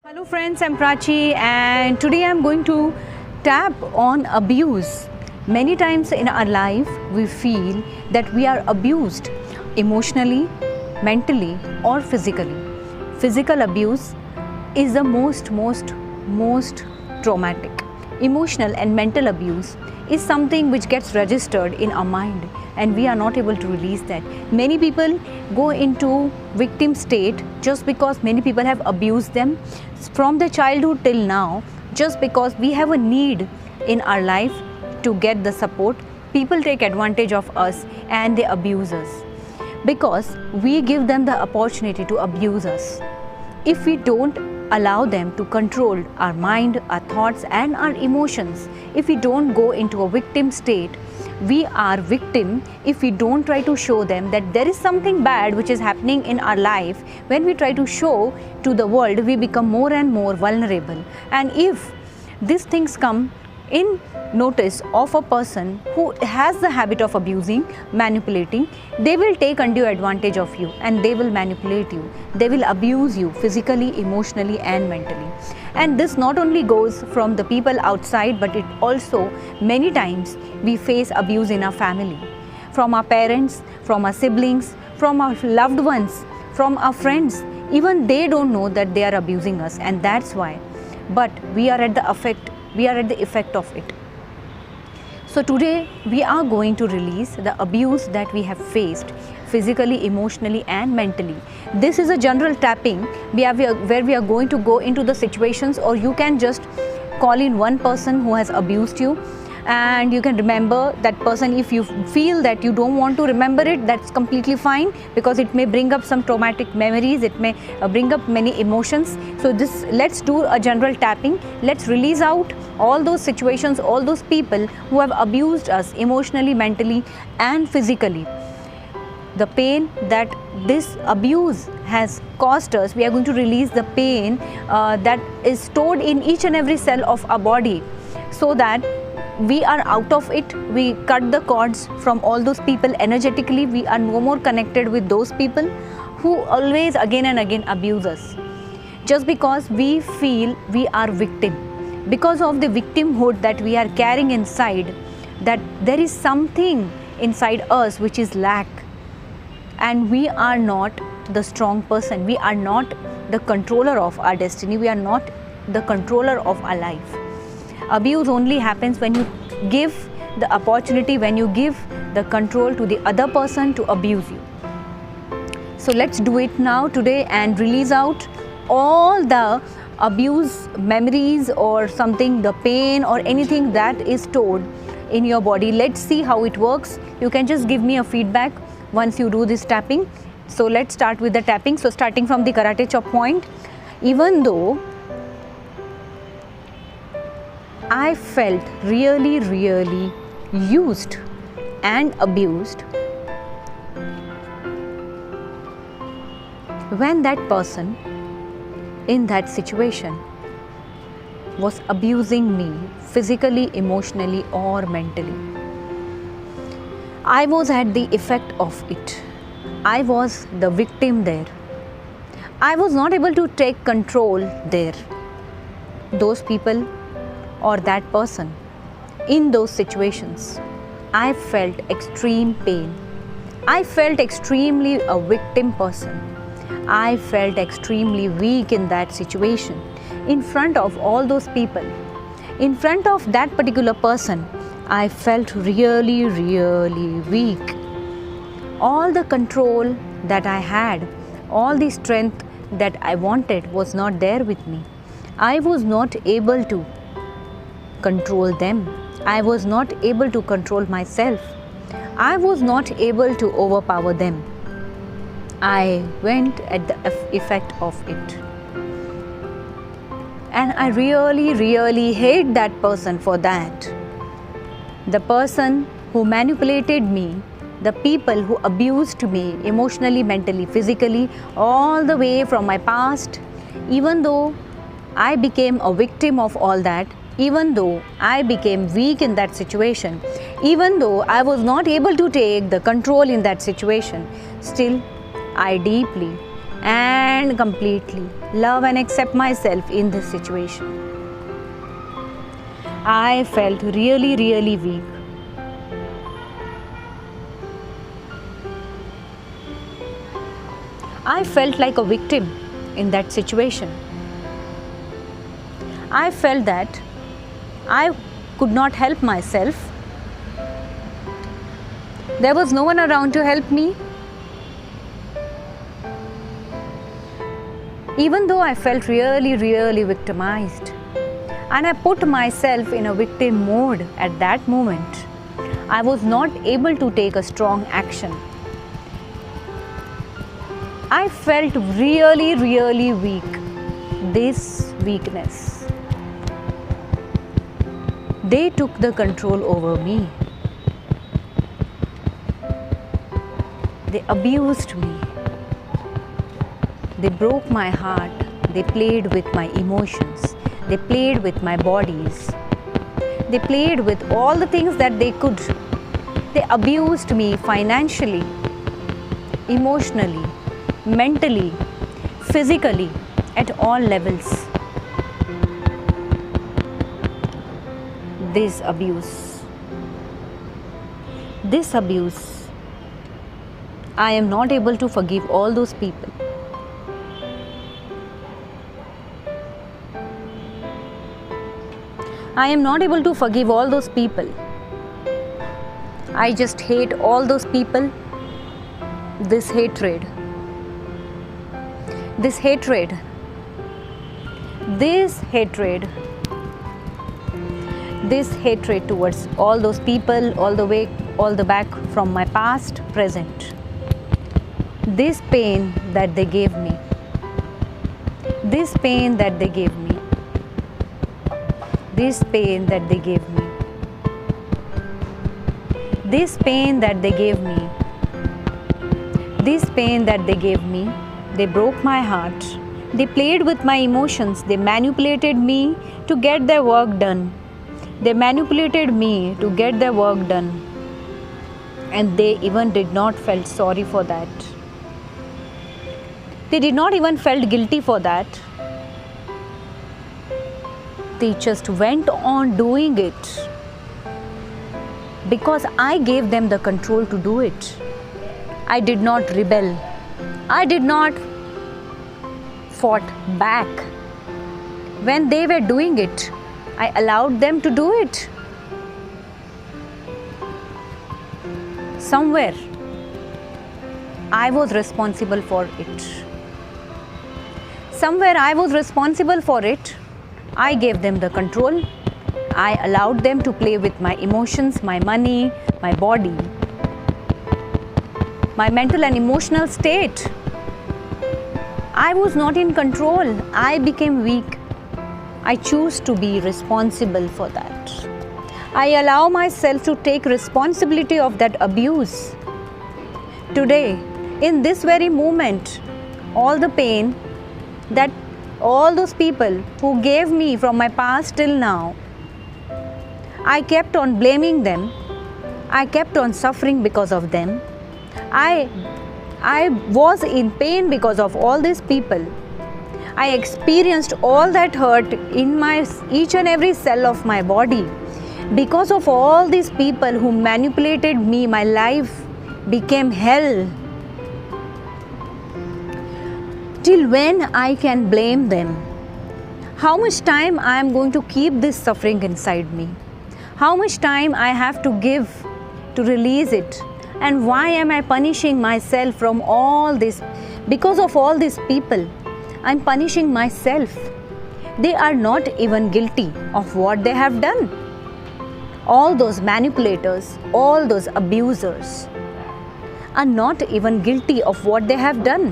Hello friends, I'm Prachi and today I'm going to tap on abuse. Many times in our life we feel that we are abused emotionally, mentally or physically. Physical abuse is the most traumatic. Emotional and mental abuse is something which gets registered in our mind and we are not able to release that. Many people go into victim state just because many people have abused them from their childhood till now, just because we have a need in our life to get the support. People take advantage of us and they abuse us because we give them the opportunity to abuse us. If we don't allow them to control our mind, our thoughts and our emotions, if we don't go into a victim state, we are victim if we don't try to show them that there is something bad which is happening in our life. When we try to show to the world, we become more and more vulnerable. And if these things come in notice of a person who has the habit of abusing, manipulating, they will take undue advantage of you and they will manipulate you. They will abuse you physically, emotionally and mentally. And this not only goes from the people outside, but it also many times we face abuse in our family, from our parents, from our siblings, from our loved ones, from our friends. Even they don't know that they are abusing us, and that's why. But we are at the effect of it. So today we are going to release the abuse that we have faced physically, emotionally and mentally. This is a general tapping where we are going to go into the situations, or you can just call in one person who has abused you and you can remember that person. If you feel that you don't want to remember it, that's completely fine, because it may bring up some traumatic memories, it may bring up many emotions. So let's do a general tapping. Let's release out all those situations, all those people who have abused us emotionally, mentally and physically. The pain that this abuse has caused us, we are going to release the pain that is stored in each and every cell of our body, so that we are out of it. We cut the cords from all those people energetically. We are no more connected with those people who always again and again abuse us, just because we feel we are victim, because of the victimhood that we are carrying inside, that there is something inside us which is lack, and we are not the strong person. We are not the controller of our destiny. We are not the controller of our life. Abuse only happens when you give the opportunity, when you give the control to the other person to abuse you. So let's do it now today and release out all the abuse memories or something, the pain or anything that is stored in your body. Let's see how it works. You can just give me a feedback once you do this tapping. So let's start with the tapping. So starting from the karate chop point, even though I felt really used and abused when that person in that situation was abusing me physically, emotionally or mentally. I was at the effect of it. I was the victim there. I was not able to take control there. Those people or that person in those situations, I felt extreme pain. I felt extremely a victim person. I felt extremely weak in that situation. In front of all those people, in front of that particular person, I felt really weak. All the control that I had, all the strength that I wanted was not there with me. I was not able to control them. I was not able to control myself. I was not able to overpower them. I went at the effect of it. And I really hate that person for that. The person who manipulated me, the people who abused me emotionally, mentally, physically, all the way from my past, even though I became a victim of all that, even though I became weak in that situation, even though I was not able to take the control in that situation, still I deeply and completely love and accept myself in this situation. I felt really, really weak. I felt like a victim in that situation. I felt that I could not help myself. There was no one around to help me. Even though I felt really, really victimized, and I put myself in a victim mode at that moment, I was not able to take a strong action. I felt really, really weak. This weakness, they took the control over me. They abused me. They broke my heart. They played with my emotions. They played with my bodies. They played with all the things that they could. They abused me financially, emotionally, mentally, physically, at all levels. This abuse, I am not able to forgive all those people. I am not able to forgive all those people. I just hate all those people. This hatred towards all those people, all the back from my past, present. This pain that they gave me, this pain that they gave me, this pain that they gave me, this pain that they gave me, this pain that they gave me, they broke my heart. They played with my emotions. They manipulated me to get their work done. They manipulated me to get their work done. And they even did not felt sorry for that. They did not even felt guilty for that. They just went on doing it because I gave them the control to do it. I did not rebel. I did not fought back. When they were doing it, I allowed them to do it. Somewhere, I was responsible for it. Somewhere I was responsible for it. I gave them the control. I allowed them to play with my emotions, my money, my body, my mental and emotional state. I was not in control. I became weak. I choose to be responsible for that. I allow myself to take responsibility of that abuse. Today, in this very moment, all the pain that all those people who gave me from my past till now, I kept on blaming them. I kept on suffering because of them. I was in pain because of all these people. I experienced all that hurt in my each and every cell of my body. Because of all these people who manipulated me, my life became hell. Till when I can blame them? How much time I am going to keep this suffering inside me? How much time I have to give to release it? And why am I punishing myself from all this? Because of all these people, I'm punishing myself. They are not even guilty of what they have done. All those manipulators, all those abusers are not even guilty of what they have done.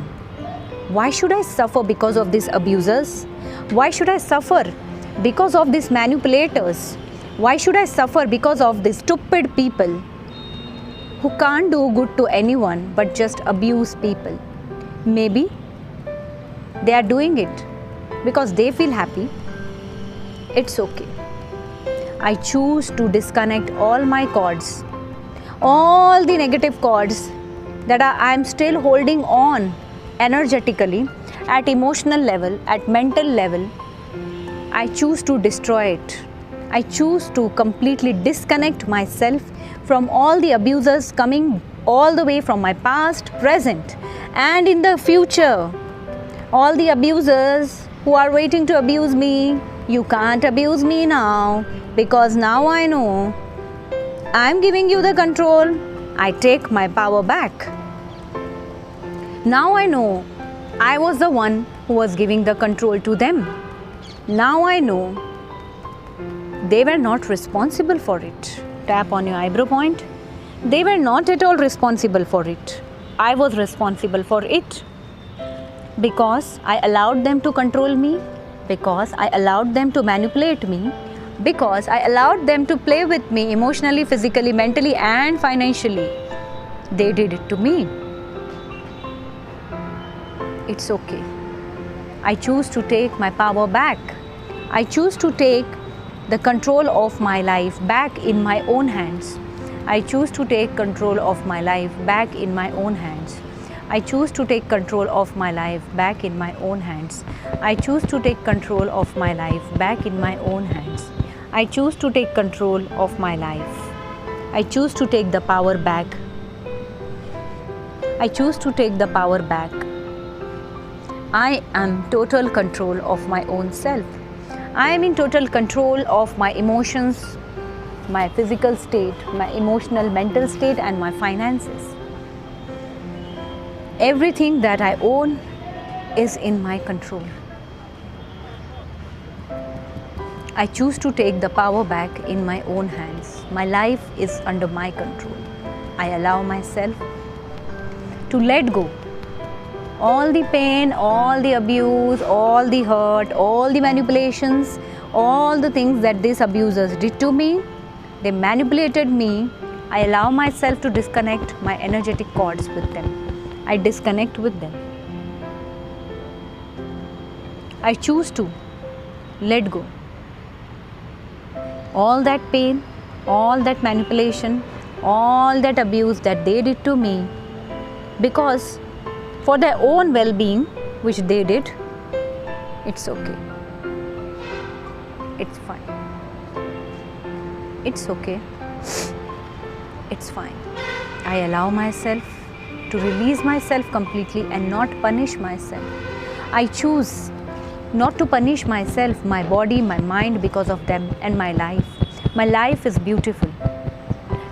Why should I suffer because of these abusers? Why should I suffer because of these manipulators? Why should I suffer because of these stupid people who can't do good to anyone but just abuse people? Maybe they are doing it because they feel happy. It's okay. I choose to disconnect all my cords, all the negative cords that I am still holding on energetically. at emotional level, at mental level, I choose to destroy it. I choose to completely disconnect myself from all the abusers coming all the way from my past, present, and in the future. All the abusers who are waiting to abuse me, you can't abuse me now, because now I know I'm giving you the control. I take my power back. Now I know I was the one who was giving the control to them. Now I know they were not responsible for it. Tap on your eyebrow point. They were not at all responsible for it. I was responsible for it, because I allowed them to control me, because I allowed them to manipulate me, because I allowed them to play with me emotionally, physically, mentally, and financially. They did it to me. It's okay. I choose to take my power back. I choose to take the control of my life back in my own hands. I choose to take control of my life back in my own hands. I choose to take control of my life back in my own hands. I choose to take control of my life back in my own hands. I choose to take control of my life. I choose to take the power back. I choose to take the power back. I am total control of my own self. I am in total control of my emotions, my physical state, my emotional, mental state, and my finances. Everything that I own is in my control. I choose to take the power back in my own hands. My life is under my control. I allow myself to let go all the pain, all the abuse, all the hurt, all the manipulations, all the things that these abusers did to me. They manipulated me. I allow myself to disconnect my energetic cords with them. I disconnect with them. I choose to let go all that pain, all that manipulation, all that abuse that they did to me, because for their own well-being, which they did, it's okay. It's fine. It's okay. It's fine. I allow myself to release myself completely and not punish myself. I choose not to punish myself, my body, my mind because of them, and my life. My life is beautiful.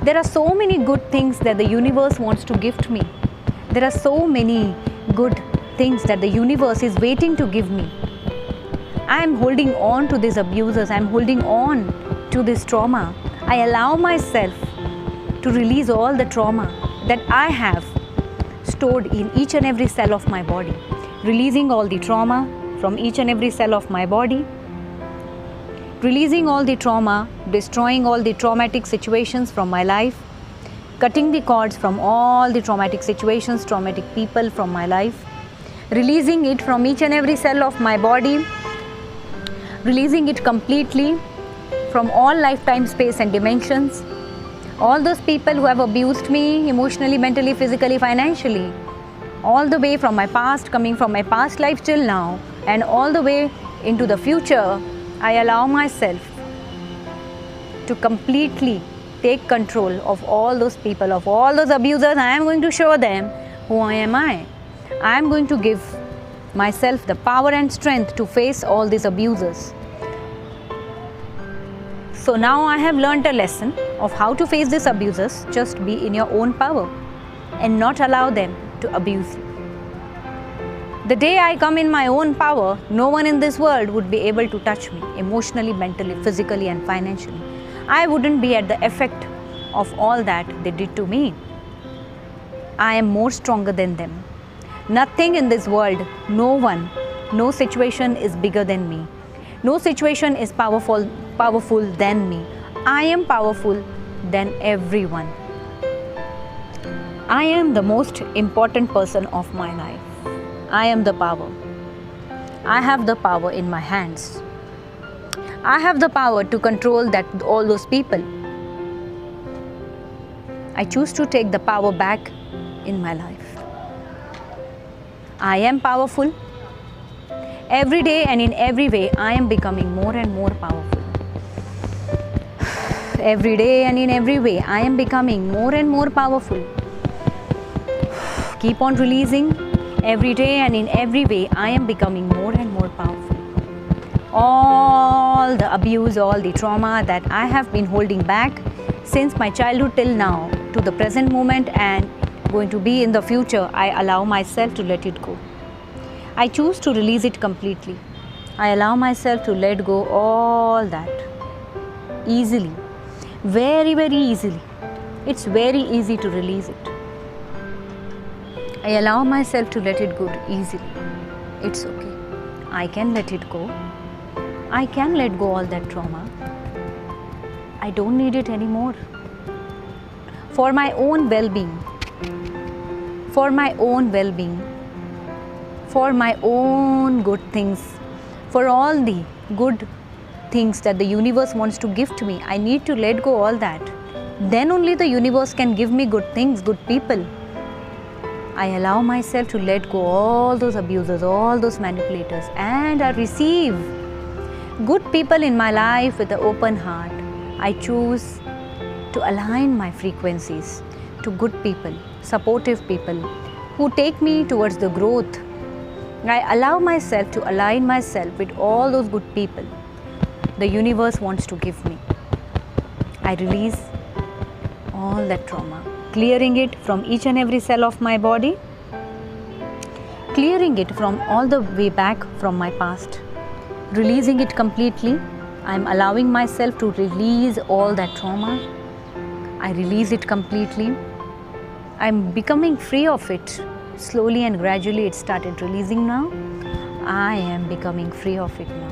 There are so many good things that the universe wants to gift me. There are so many good things that the universe is waiting to give me. I am holding on to these abusers. I am holding on to this trauma. I allow myself to release all the trauma that I have stored in each and every cell of my body. Releasing all the trauma from each and every cell of my body. Releasing all the trauma, destroying all the traumatic situations from my life. Cutting the cords from all the traumatic situations, traumatic people from my life. Releasing it from each and every cell of my body. Releasing it completely from all lifetime, space and dimensions. All those people who have abused me emotionally, mentally, physically, financially, all the way from my past, coming from my past life till now, and all the way into the future, I allow myself to completely take control of all those people, of all those abusers. I am going to show them who am I. I am going to give myself the power and strength to face all these abusers. So now I have learnt a lesson of how to face these abusers. Just be in your own power and not allow them to abuse you. The day I come in my own power, no one in this world would be able to touch me emotionally, mentally, physically and financially. I wouldn't be at the effect of all that they did to me. I am more stronger than them. Nothing in this world, no one, no situation is bigger than me. No situation is powerful than me. I am powerful than everyone. I am the most important person of my life. I am the power. I have the power in my hands. I have the power to control all those people. I choose to take the power back in my life. I am powerful. Every day and in every way, I am becoming more and more powerful. Every day and in every way, I am becoming more and more powerful. Keep on releasing. Every day and in every way, I am becoming more and more powerful. All the abuse, all the trauma that I have been holding back since my childhood till now, to the present moment and going to be in the future, I allow myself to let it go. I choose to release it completely. I allow myself to let go all that easily, very, very easily. It's very easy to release it. I allow myself to let it go easily. It's okay. I can let it go. I can let go all that trauma. I don't need it anymore. For my own well-being. For my own well-being. For my own good things. For all the good things that the universe wants to give to me, I need to let go all that. Then only the universe can give me good things, good people. I allow myself to let go all those abusers, all those manipulators, and I receive good people in my life with an open heart. I choose to align my frequencies to good people, supportive people who take me towards the growth. I allow myself to align myself with all those good people the universe wants to give me. I release all that trauma, clearing it from each and every cell of my body, clearing it from all the way back from my past, releasing it completely. I'm allowing myself to release all that trauma. I release it completely. I'm becoming free of it. Slowly and gradually it started releasing now. I am becoming free of it now.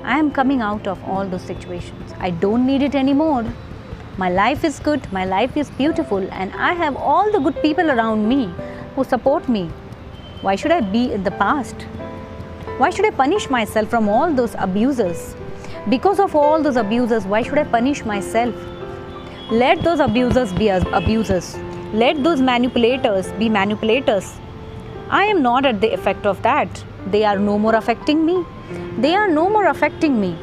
I am coming out of all those situations. I don't need it anymore. My life is good, my life is beautiful, and I have all the good people around me who support me. Why should I be in the past? Why should I punish myself from all those abusers? Because of all those abusers, why should I punish myself? Let those abusers be abusers. Let those manipulators be manipulators. I am not at the effect of that. They are no more affecting me. They are no more affecting me.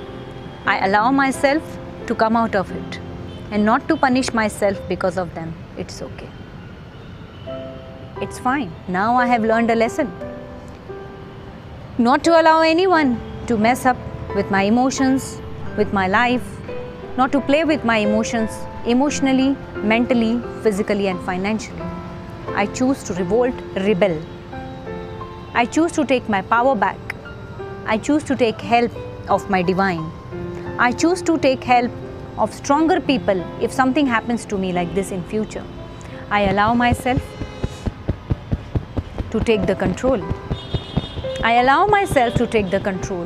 I allow myself to come out of it and not to punish myself because of them. It's okay. It's fine. Now I have learned a lesson. Not to allow anyone to mess up with my emotions, with my life, not to play with my emotions, emotionally, mentally, physically and financially. I choose to revolt, rebel. I choose to take my power back. I choose to take help of my divine. I choose to take help of stronger people if something happens to me like this in future. I allow myself to take the control. I allow myself to take the control.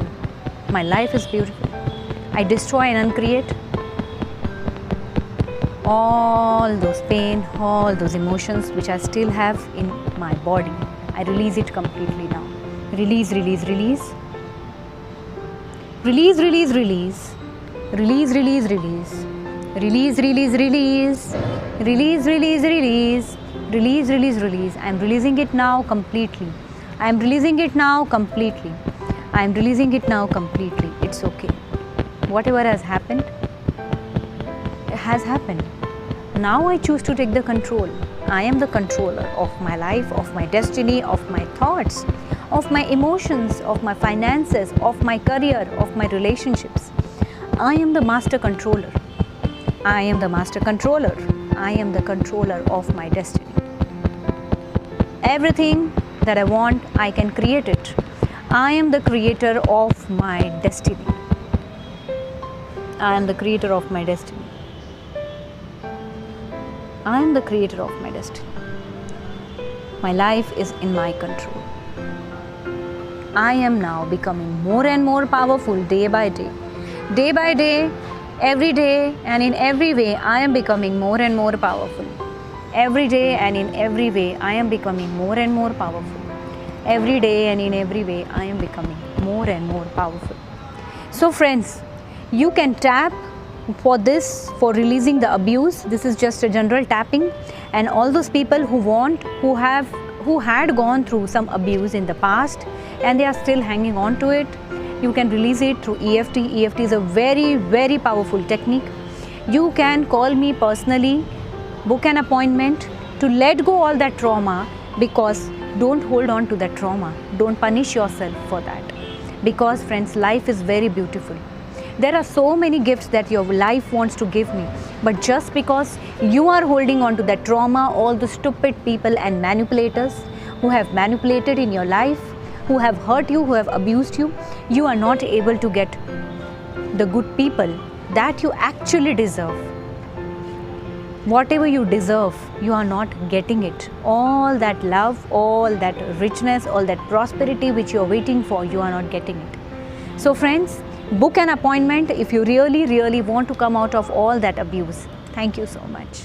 My life is beautiful. I destroy and uncreate all those pain, all those emotions which I still have in my body. I release it completely now. Release, release, release. Release, release, release. Release, release, release. Release, release, release. Release, release, release. Release, release, release. I am releasing it now completely. I am releasing it now completely. I am releasing it now completely. It's okay. Whatever has happened, has happened. Now I choose to take the control. I am the controller of my life, of my destiny, of my thoughts, of my emotions, of my finances, of my career, of my relationships. I am the master controller. I am the master controller. I am the controller of my destiny. Everything that I want, I can create it. I am the creator of my destiny. I am the creator of my destiny. I am the creator of my destiny. My life is in my control. I am now becoming more and more powerful day by day. Day by day, every day and in every way, I am becoming more and more powerful. Every day and in every way, I am becoming more and more powerful. Every day and in every way, I am becoming more and more powerful. So friends, you can tap for this, for releasing the abuse. This is just a general tapping, and all those people who had gone through some abuse in the past and they are still hanging on to it, you can release it through EFT. EFT is a very, very powerful technique. You can call me personally, book an appointment to let go all that trauma, because don't hold on to that trauma. Don't punish yourself for that. Because friends, life is very beautiful. There are so many gifts that your life wants to give me, but just because you are holding on to that trauma, all the stupid people and manipulators who have manipulated in your life, who have hurt you, who have abused you, you are not able to get the good people that you actually deserve. Whatever you deserve, you are not getting it. All that love, all that richness, all that prosperity which you are waiting for, you are not getting it. So friends, book an appointment if you really, really want to come out of all that abuse. Thank you so much.